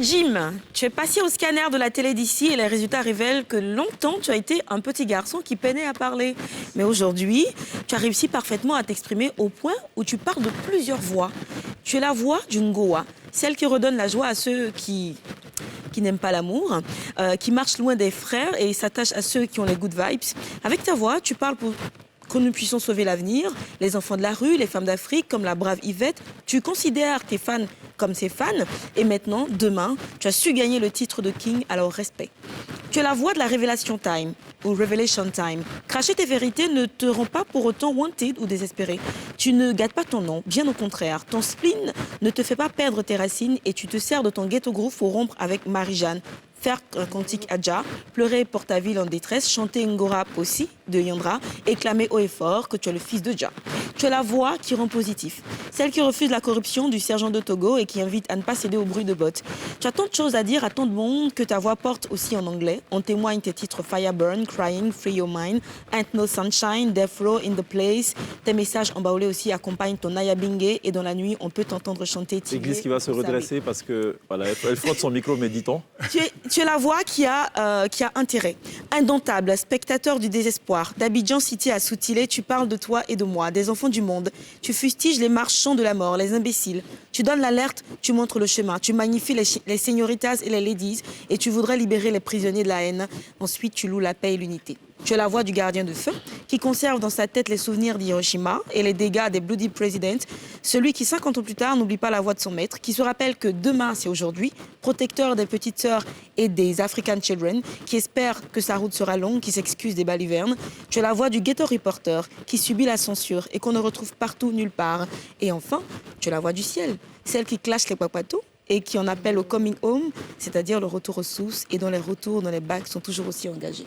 Jim, tu es passé au scanner de la télé d'ici et les résultats révèlent que longtemps tu as été un petit garçon qui peinait à parler. Mais aujourd'hui, tu as réussi parfaitement à t'exprimer au point où tu parles de plusieurs voix. Tu es la voix d'une Goa, celle qui redonne la joie à ceux qui n'aiment pas l'amour, qui marchent loin des frères et s'attachent à ceux qui ont les good vibes. Avec ta voix, tu parles pour que nous puissions sauver l'avenir, les enfants de la rue, les femmes d'Afrique, comme la brave Yvette. Tu considères tes fans comme ses fans. Et maintenant, demain, tu as su gagner le titre de King, alors respect. Tu es la voix de la Révélation Time, ou Revelation Time. Cracher tes vérités ne te rend pas pour autant wanted ou désespéré. Tu ne gâtes pas ton nom, bien au contraire. Ton spleen ne te fait pas perdre tes racines et tu te sers de ton ghetto groove pour rompre avec Marie-Jeanne. Faire un cantique Adja, pleurer pour ta ville en détresse, chanter Ngora Possi de Yandra et clamer haut et fort que tu es le fils de Dja. Tu es la voix qui rend positif, celle qui refuse la corruption du sergent de Togo et qui invite à ne pas céder au bruit de bottes. Tu as tant de choses à dire à tant de monde que ta voix porte aussi en anglais. En témoignent tes titres Fireburn, Crying, Free Your Mind, Ain't No Sunshine, Death Row, In The Place. Tes messages embaoulés aussi accompagnent ton Naya Bingue et dans la nuit, on peut t'entendre chanter Tigre. L'église qui va se redresser parce que voilà, elle frotte son micro, mais dit-on. Tu es la voix qui a intérêt. Indomptable, spectateur du désespoir. D'Abidjan City à Soutilé, tu parles de toi et de moi, des enfants du monde. Tu fustiges les marchands de la mort, les imbéciles. Tu donnes l'alerte, tu montres le chemin. Tu magnifies les señoritas et les ladies et tu voudrais libérer les prisonniers de la haine. Ensuite, tu loues la paix et l'unité. Tu es la voix du gardien de feu, qui conserve dans sa tête les souvenirs d'Hiroshima et les dégâts des Bloody Presidents. Celui qui, 50 ans plus tard, n'oublie pas la voix de son maître, qui se rappelle que demain, c'est aujourd'hui, protecteur des petites sœurs et des African Children, qui espère que sa route sera longue, qui s'excuse des balivernes. Tu es la voix du ghetto reporter, qui subit la censure et qu'on ne retrouve partout, nulle part. Et enfin, tu es la voix du ciel, celle qui clash les papatos et qui en appelle au coming home, c'est-à-dire le retour aux sources et dont les retours dans les bacs sont toujours aussi engagés.